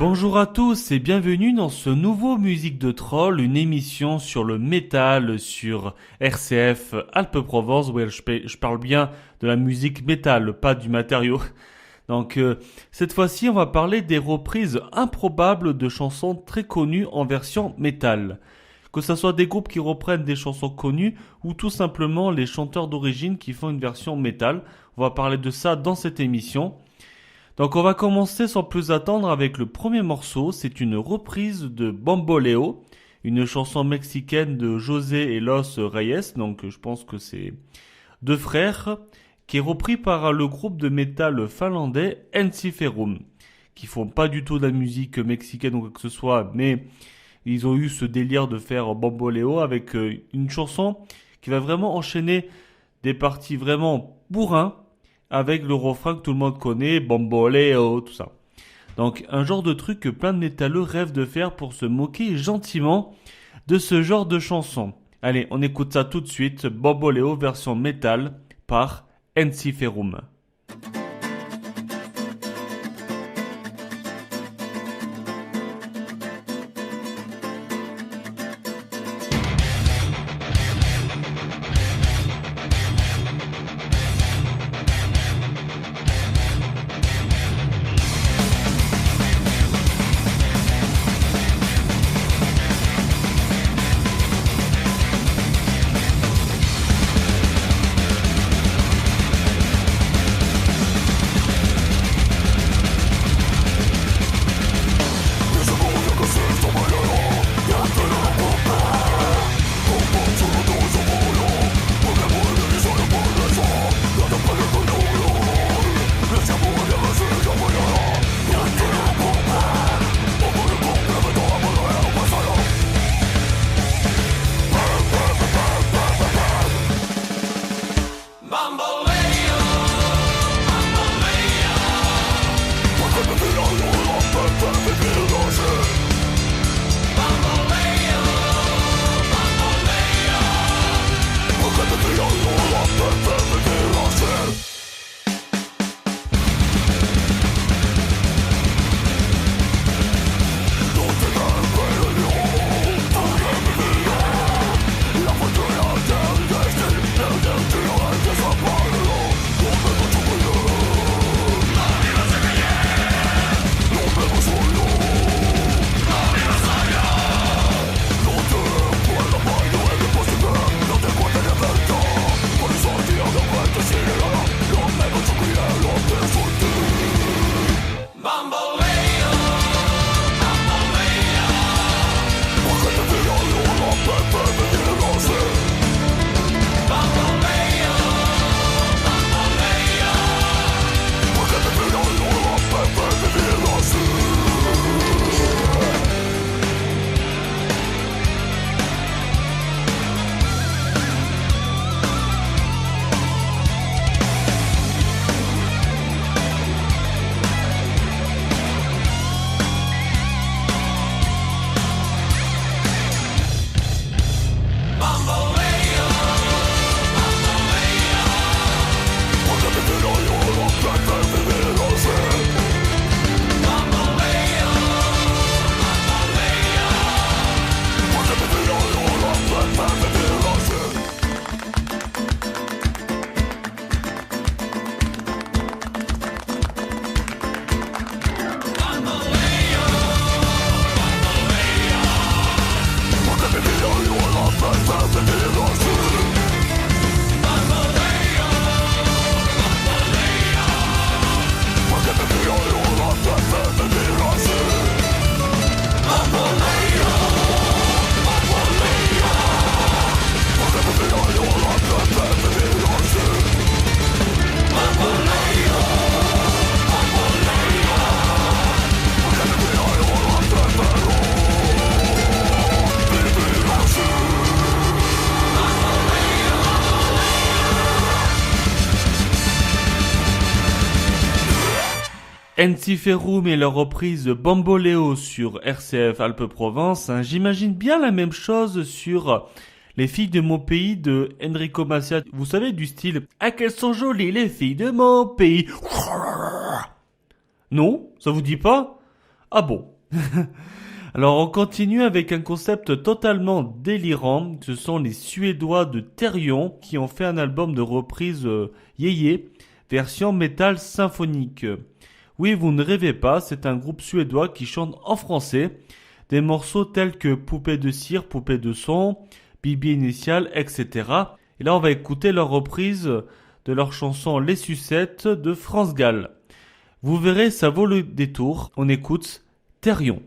Bonjour à tous et bienvenue dans ce nouveau Musique de Troll, une émission sur le métal sur RCF Alpes-Provence. Ouais, je parle bien de la musique métal, pas du matériau. Donc cette fois-ci, on va parler des reprises improbables de chansons très connues en version métal. Que ce soit des groupes qui reprennent des chansons connues ou tout simplement les chanteurs d'origine qui font une version métal. On va parler de ça dans cette émission. Donc on va commencer sans plus attendre avec le premier morceau. C'est une reprise de Bamboleo, une chanson mexicaine de José et Los Reyes. Donc je pense que c'est deux frères, qui est repris par le groupe de métal finlandais Ensiferum, qui font pas du tout de la musique mexicaine ou quoi que ce soit, mais ils ont eu ce délire de faire Bamboleo avec une chanson qui va vraiment enchaîner des parties vraiment bourrin avec le refrain que tout le monde connaît, Bamboleo, tout ça. Donc un genre de truc que plein de métalleux rêvent de faire pour se moquer gentiment de ce genre de chanson. Allez, on écoute ça tout de suite, Bamboleo version métal par Ensiferum. Ensiferum et leur reprise Bamboleo sur RCF Alpes-Provence. J'imagine bien la même chose sur Les filles de mon pays de Enrico Macias. Vous savez, du style « Ah, qu'elles sont jolies les filles de mon pays !» Non, ça vous dit pas? Ah bon? Alors on continue avec un concept totalement délirant. Ce sont les Suédois de Therion qui ont fait un album de reprise yéyé, version métal symphonique. Oui, vous ne rêvez pas, c'est un groupe suédois qui chante en français des morceaux tels que Poupée de cire, Poupée de son, Bibi initial, etc. Et là on va écouter leur reprise de leur chanson Les Sucettes de France Gall. Vous verrez, ça vaut le détour. On écoute Therion.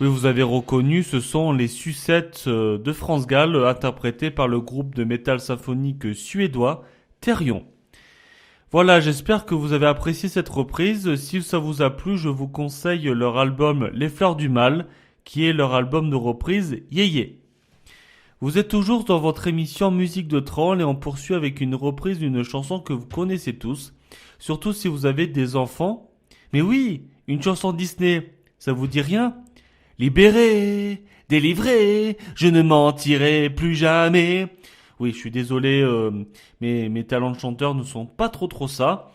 Oui, vous avez reconnu, ce sont les Sucettes de France Gall, interprétées par le groupe de métal symphonique suédois Therion. Voilà, j'espère que vous avez apprécié cette reprise. Si ça vous a plu, je vous conseille leur album Les Fleurs du Mal, qui est leur album de reprise Yéyé. Vous êtes toujours dans votre émission Musique de Troll et on poursuit avec une reprise d'une chanson que vous connaissez tous, surtout si vous avez des enfants. Mais oui, une chanson Disney, ça vous dit rien ? Libéré, délivré, je ne mentirai plus jamais. Oui, je suis désolé, mes talents de chanteur ne sont pas trop ça.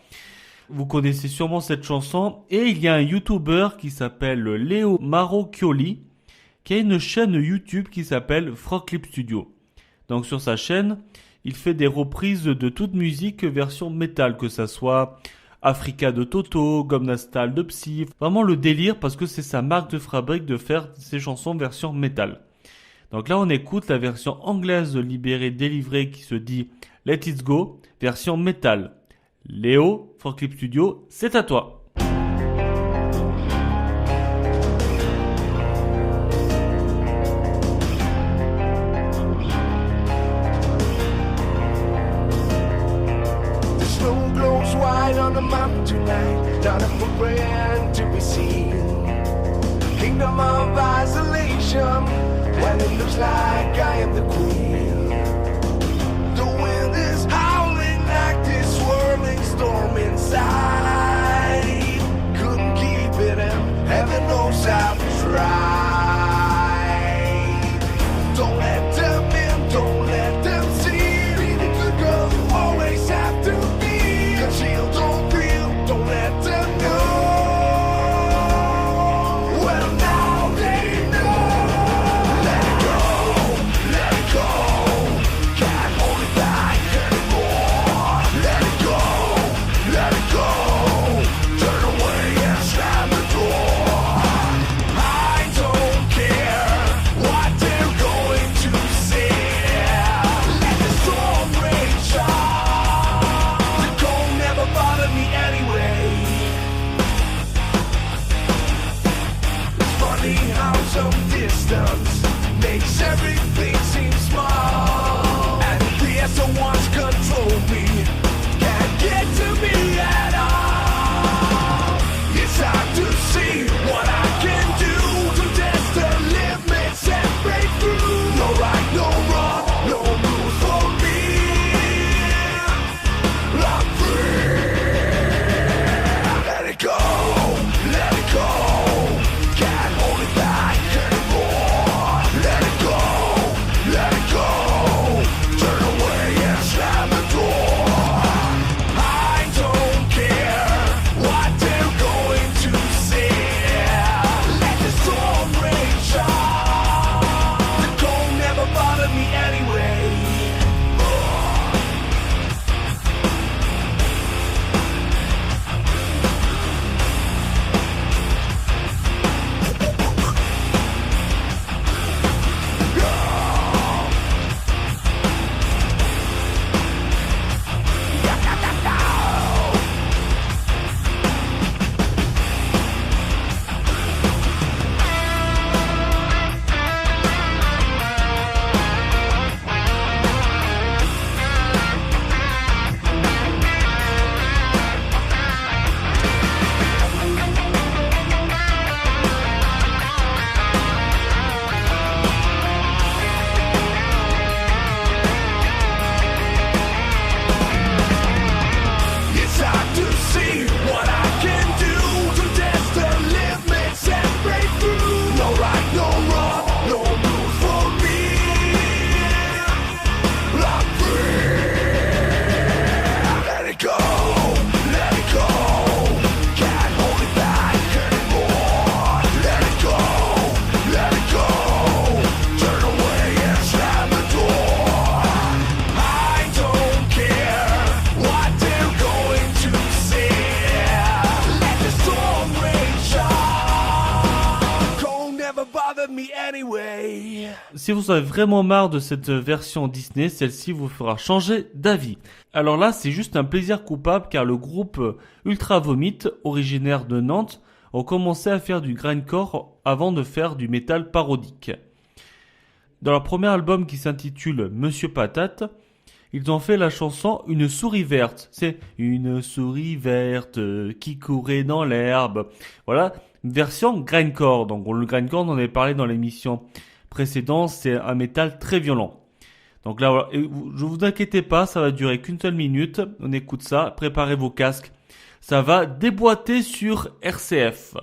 Vous connaissez sûrement cette chanson. Et il y a un YouTuber qui s'appelle Léo Marocchioli, qui a une chaîne YouTube qui s'appelle Frog Clip Studio. Donc sur sa chaîne, il fait des reprises de toute musique version métal, que ça soit Africa de Toto, Gangnam Style de Psy. Vraiment le délire parce que c'est sa marque de fabrique de faire ses chansons version métal. Donc là on écoute la version anglaise de Libéré Délivré qui se dit Let It Go, version métal. Léo, Frog Clip Studio, c'est à toi. On the mountain tonight, not a footprint to be seen. Kingdom of isolation, when it looks like I am the queen. The wind is howling like this swirling storm inside. Couldn't keep it in, heaven knows I was right. Don't let them in, don't let them see. Be the good girl you always have to be. si vous avez vraiment marre de cette version Disney, celle-ci vous fera changer d'avis. Alors là, c'est juste un plaisir coupable car le groupe Ultra Vomit, originaire de Nantes, ont commencé à faire du grindcore avant de faire du métal parodique. Dans leur premier album qui s'intitule Monsieur Patate, ils ont fait la chanson Une souris verte. C'est une souris verte qui courait dans l'herbe. Voilà, une version grindcore. Donc le grindcore, on en avait parlé dans l'émission précédente, c'est un métal très violent. Donc là, voilà, je vous inquiétez pas, ça va durer qu'une seule minute. On écoute ça, préparez vos casques. Ça va déboîter sur RCF.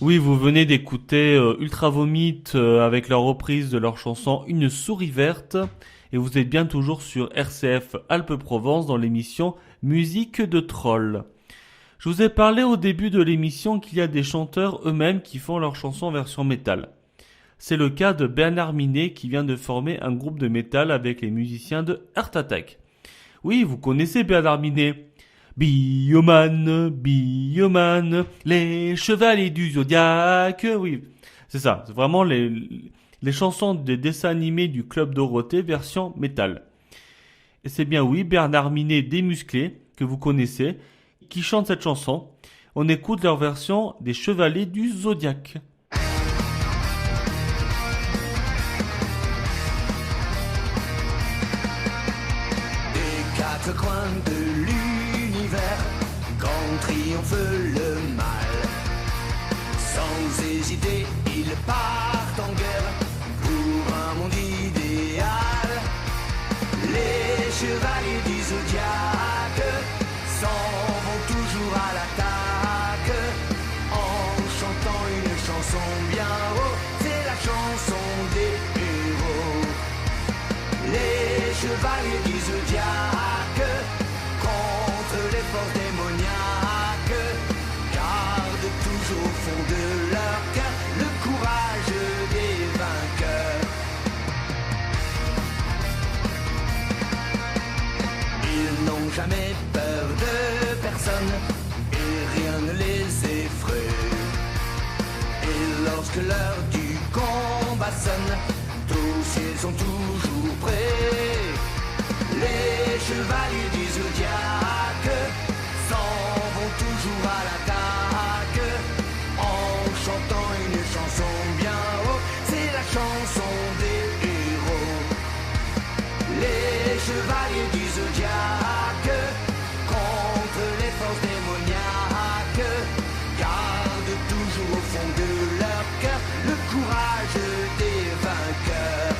Oui, vous venez d'écouter Ultra Vomit avec leur reprise de leur chanson Une souris verte. Et vous êtes bien toujours sur RCF Alpes-Provence dans l'émission Musique de Troll. Je vous ai parlé au début de l'émission qu'il y a des chanteurs eux-mêmes qui font leurs chansons en version métal. C'est le cas de Bernard Minet qui vient de former un groupe de métal avec les musiciens de Heart Attack. Oui, vous connaissez Bernard Minet. Bioman, Bioman, les chevaliers du Zodiaque. Oui, c'est ça. C'est vraiment les chansons des dessins animés du Club Dorothée version métal. Et c'est bien oui, Bernard Minet démusclé, que vous connaissez, qui chante cette chanson. On écoute leur version des chevaliers du Zodiaque. Des quatre coins de l'univers, quand triomphe le mal, sans hésiter, ils partent en guerre pour un monde idéal. Les chevaliers du Zodiaque s'en vont toujours à l'attaque, en chantant une chanson bien haut, c'est la chanson des héros. Les chevaliers du Zodiaque, contre les forces démoniaques, gardent toujours au fond de leur cœur le courage des vainqueurs. Ils n'ont jamais peur de personne et rien ne les effraie. Et lorsque l'heure du combat sonne, tous ils sont toujours prêts. Les chevaliers du Zodiaque s'en vont toujours à l'attaque, en chantant une chanson bien haut, c'est la chanson des héros. Les chevaliers du Zodiaque, contre les forces démoniaques, gardent toujours au fond de leur cœur le courage des vainqueurs.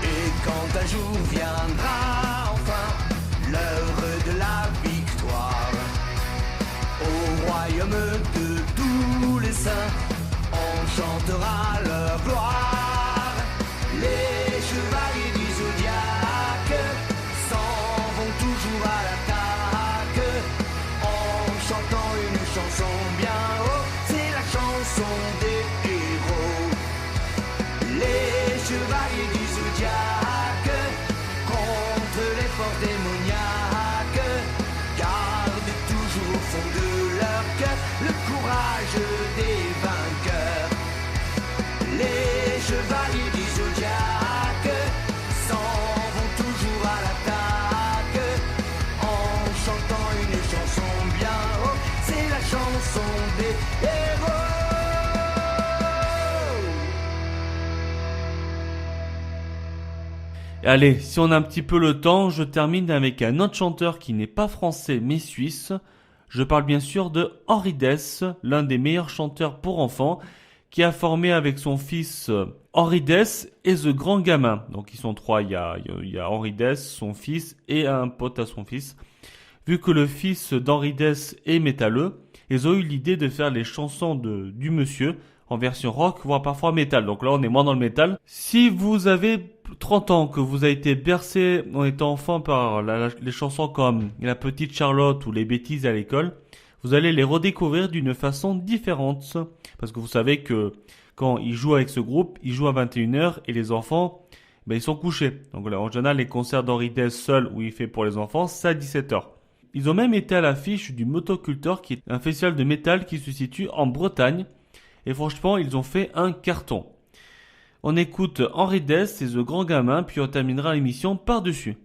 Et quand un jour viendra enfin l'heure de la victoire, au royaume de tous les saints, on chantera leur gloire. Les chevaliers du Zodiaque s'en vont toujours à l'attaque, en chantant une chanson bien haut, c'est la chanson des héros. Les chevaliers du Zodiaque, contre les forces démoniaques, gardent toujours au fond de leur cœur le courage des vainqueurs. Et allez, si on a un petit peu le temps, je termine avec un autre chanteur qui n'est pas français mais suisse. Je parle bien sûr de Henri Dess, l'un des meilleurs chanteurs pour enfants, qui a formé avec son fils Henri Dess et The Grand Gamin. Donc ils sont trois, il y a Henri Dess, son fils et un pote à son fils. Vu que le fils d'Henri Dess est métalleux, ils ont eu l'idée de faire les chansons du monsieur en version rock, voire parfois métal. Donc là, on est moins dans le métal. Si vous avez 30 ans, que vous avez été bercé en étant enfant par les chansons comme La Petite Charlotte ou Les Bêtises à l'école, vous allez les redécouvrir d'une façon différente. Parce que vous savez que quand ils jouent avec ce groupe, ils jouent à 21h et les enfants, ils sont couchés. Donc là, en général, les concerts d'Henri Dess seul où il fait pour les enfants, c'est à 17h. Ils ont même été à l'affiche du Motocultor, qui est un festival de métal qui se situe en Bretagne. Et franchement, ils ont fait un carton. On écoute Henri Dess et The Grand Gamin, puis on terminera l'émission par-dessus.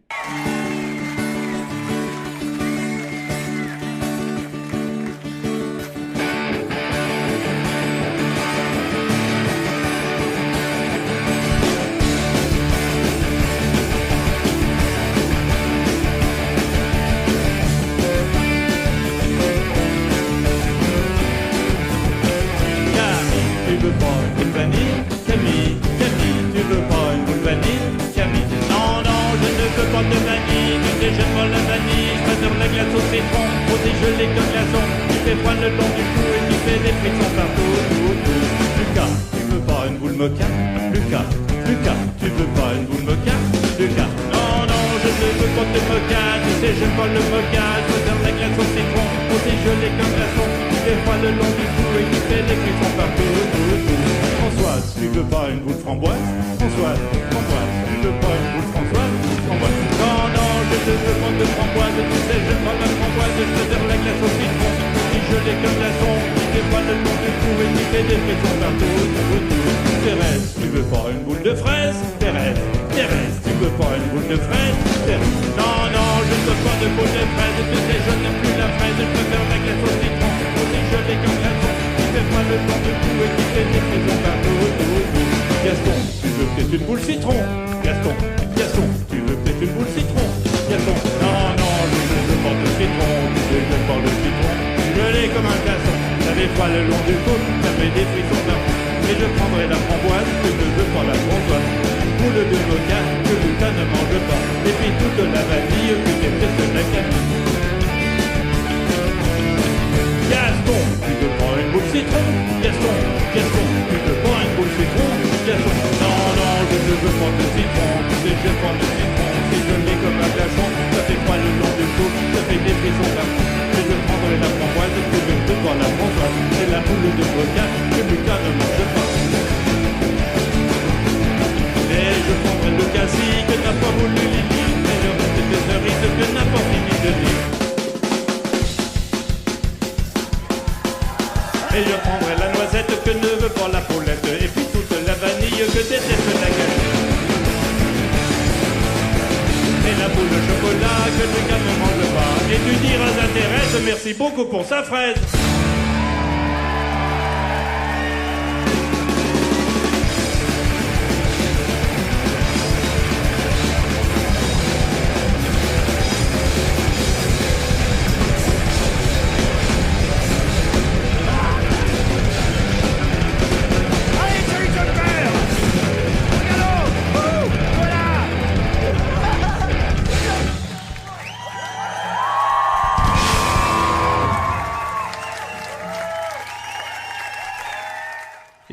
Merci beaucoup pour sa fraise.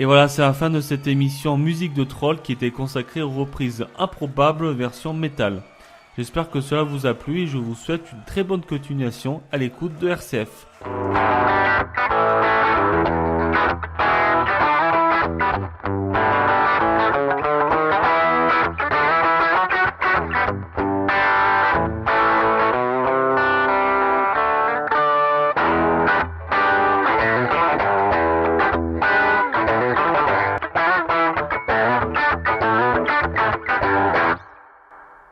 Et voilà, c'est la fin de cette émission Musique de Troll qui était consacrée aux reprises improbables version métal. J'espère que cela vous a plu et je vous souhaite une très bonne continuation à l'écoute de RCF.